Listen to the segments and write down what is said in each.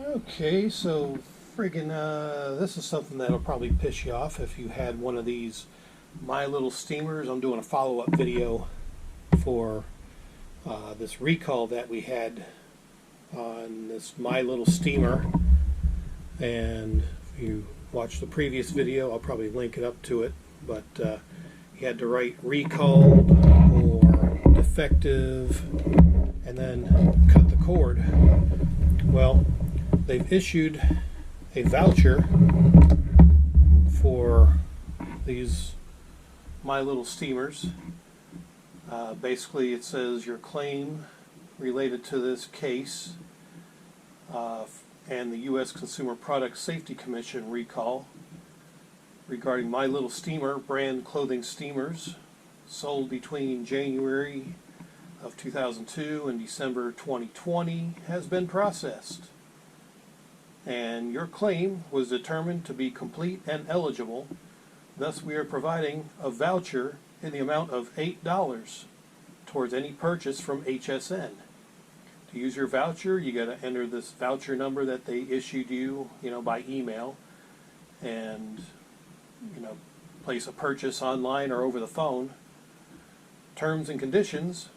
Okay, so friggin' this is something that'll probably piss you off if you had one of these My Little Steamers. I'm doing a follow-up video for this recall that we had on this My Little Steamer, and if you watch the previous video, I'll probably link it up to it, but you had to write recalled or defective and then cut the cord. Well, they've issued a voucher for these My Little Steamers. Basically, it says your claim related to this case and the U.S. Consumer Product Safety Commission recall regarding My Little Steamer brand clothing steamers sold between January of 2002 and December 2020 has been processed, and your claim was determined to be complete and eligible. Thus, we are providing a voucher in the amount of $8 towards any purchase from HSN. To use your voucher, you got to enter this voucher number that they issued you, by email, and place a purchase online or over the phone. Terms and conditions: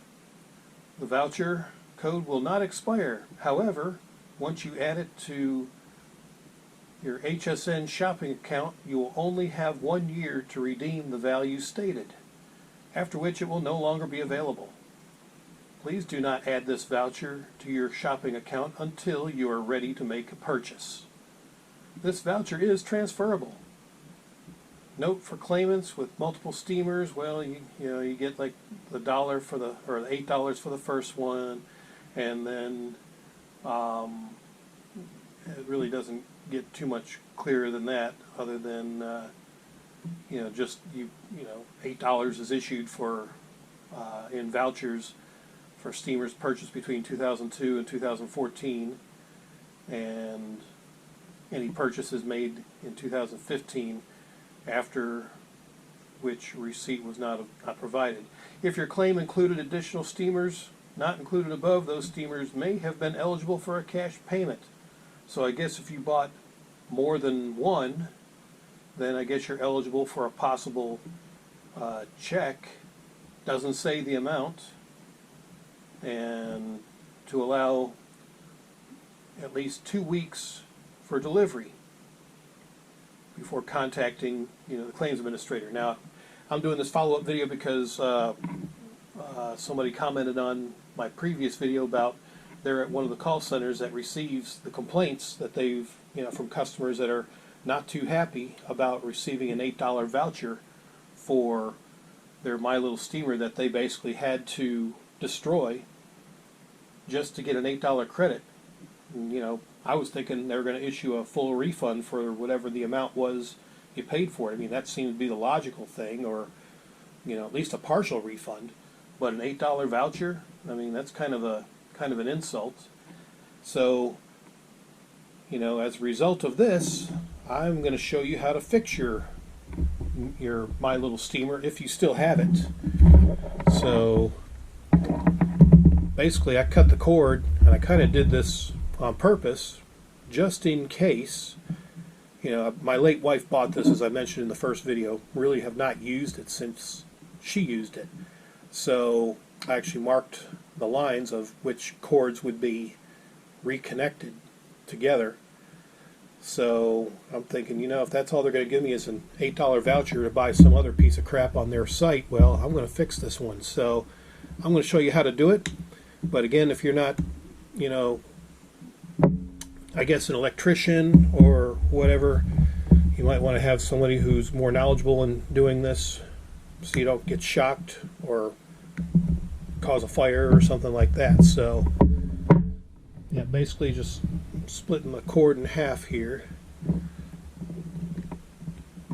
the voucher code will not expire. However, once you add it to your HSN shopping account, you will only have 1 year to redeem the value stated, after which it will no longer be available. Please do not add this voucher to your shopping account until you are ready to make a purchase. This voucher is transferable. Note for claimants with multiple steamers, well, you get like the $1 for the, or the $8 for the first one, and then it really doesn't get too much clearer than that, other than just $8 is issued for in vouchers for steamers purchased between 2002 and 2014, and any purchases made in 2015, after which receipt was not provided. If your claim included additional steamers not included above, those steamers may have been eligible for a cash payment. So I guess if you bought more than one, then I guess you're eligible for a possible check. Doesn't say the amount, and to allow at least 2 weeks for delivery before contacting the claims administrator. Now, I'm doing this follow-up video because somebody commented on my previous video about they're at one of the call centers that receives the complaints that they've from customers that are not too happy about receiving an $8 voucher for their My Little Steamer that they basically had to destroy just to get an $8 credit. And, I was thinking they were going to issue a full refund for whatever the amount was you paid for it. I mean, that seemed to be the logical thing, or at least a partial refund. But an $8 voucher, I mean, that's kind of an insult. So, as a result of this, I'm going to show you how to fix your My Little Steamer if you still have it. So basically, I cut the cord, and I kind of did this on purpose, just in case. My late wife bought this, as I mentioned in the first video. Really have not used it since she used it. So I actually marked the lines of which cords would be reconnected together. So I'm thinking, if that's all they're going to give me is an $8 voucher to buy some other piece of crap on their site, well, I'm going to fix this one. So I'm going to show you how to do it. But again, if you're not, I guess an electrician or whatever, you might want to have somebody who's more knowledgeable in doing this, so you don't get shocked or cause a fire or something like that. So yeah, basically just splitting the cord in half here,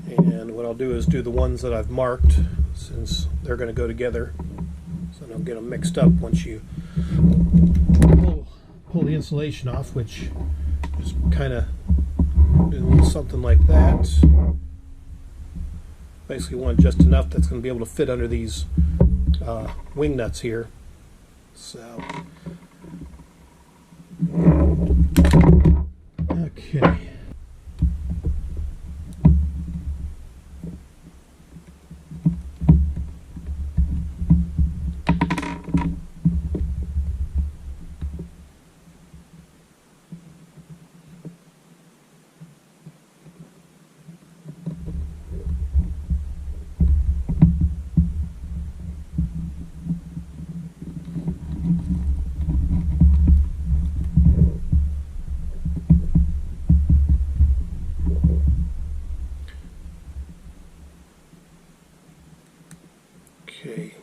and what I'll do is do the ones that I've marked, since they're going to go together, so don't get them mixed up once you pull the insulation off, which just kind of do something like that. Basically want just enough that's going to be able to fit under these wing nuts here. So Okay. Okay,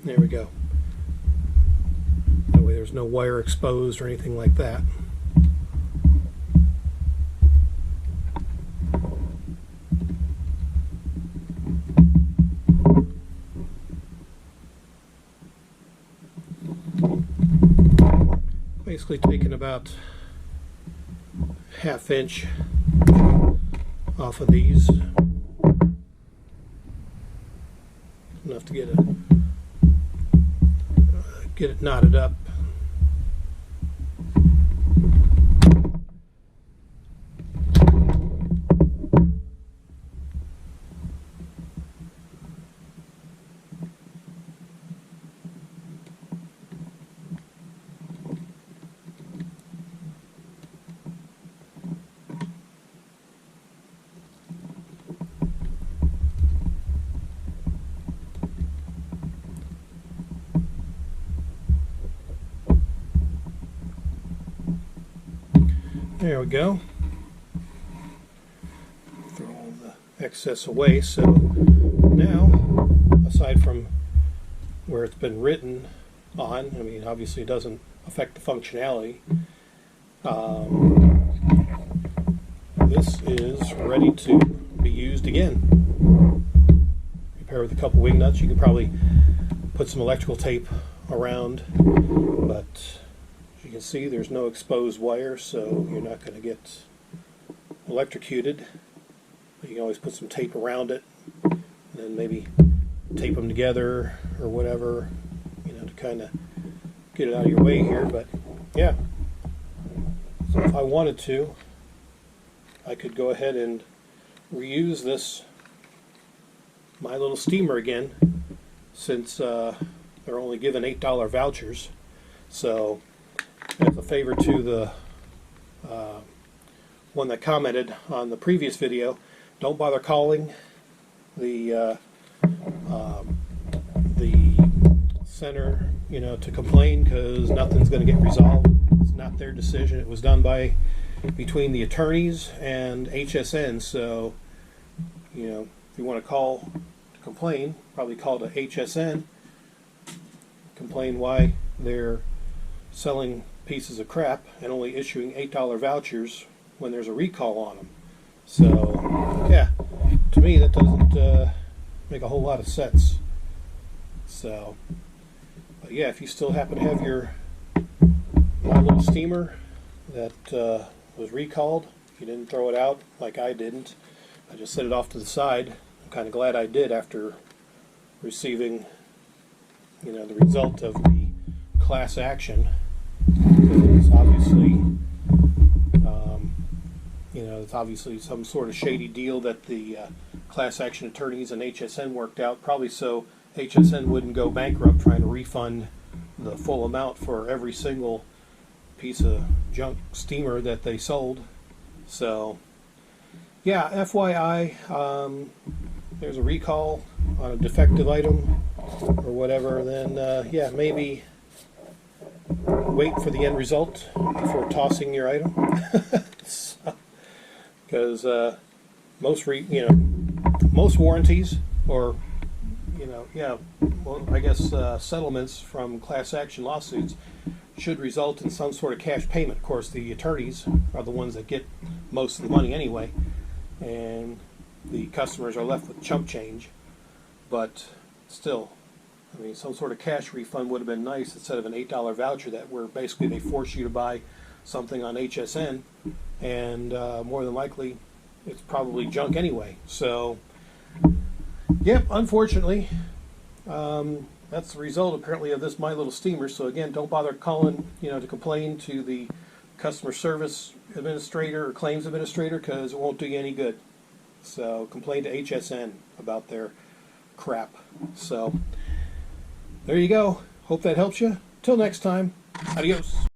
there we go. That way there's no wire exposed or anything like that. Basically taking about ½ inch off of these. Enough to get it knotted up. There we go. Throw all the excess away. So now, aside from where it's been written on, I mean, obviously it doesn't affect the functionality. This is ready to be used again. Repair with a couple wing nuts. You could probably put some electrical tape around, but you can see there's no exposed wire, so you're not going to get electrocuted. You can always put some tape around it, and then maybe tape them together or whatever, you know, to kind of get it out of your way here. But yeah, so if I wanted to, I could go ahead and reuse this My Little Steamer again, since they're only given $8 vouchers. So as a favor to the one that commented on the previous video, don't bother calling the center, you know, to complain, because nothing's going to get resolved. It's not their decision. It was done between the attorneys and HSN. So, you know, if you want to call to complain, probably call to HSN. Complain why they're selling pieces of crap and only issuing $8 vouchers when there's a recall on them. So, yeah, to me that doesn't make a whole lot of sense. So, but yeah, if you still happen to have your My Little Steamer that was recalled, you didn't throw it out like I didn't. I just set it off to the side. I'm kind of glad I did after receiving, you know, the result of the class action. It's obviously, you know, it's obviously some sort of shady deal that the class action attorneys and HSN worked out, probably so HSN wouldn't go bankrupt trying to refund the full amount for every single piece of junk steamer that they sold. So, yeah, FYI, there's a recall on a defective item or whatever, then yeah, maybe wait for the end result before tossing your item. Because most warranties, or well, I guess settlements from class action lawsuits should result in some sort of cash payment. Of course, the attorneys are the ones that get most of the money anyway, and the customers are left with chump change. But still, I mean, some sort of cash refund would have been nice instead of an $8 voucher that where basically they force you to buy something on HSN, and more than likely it's probably junk anyway. So, yep, unfortunately, that's the result apparently of this My Little Steamer. So again, don't bother calling, you know, to complain to the customer service administrator or claims administrator, because it won't do you any good. So complain to HSN about their crap. So there you go. Hope that helps you. Till next time. Adios.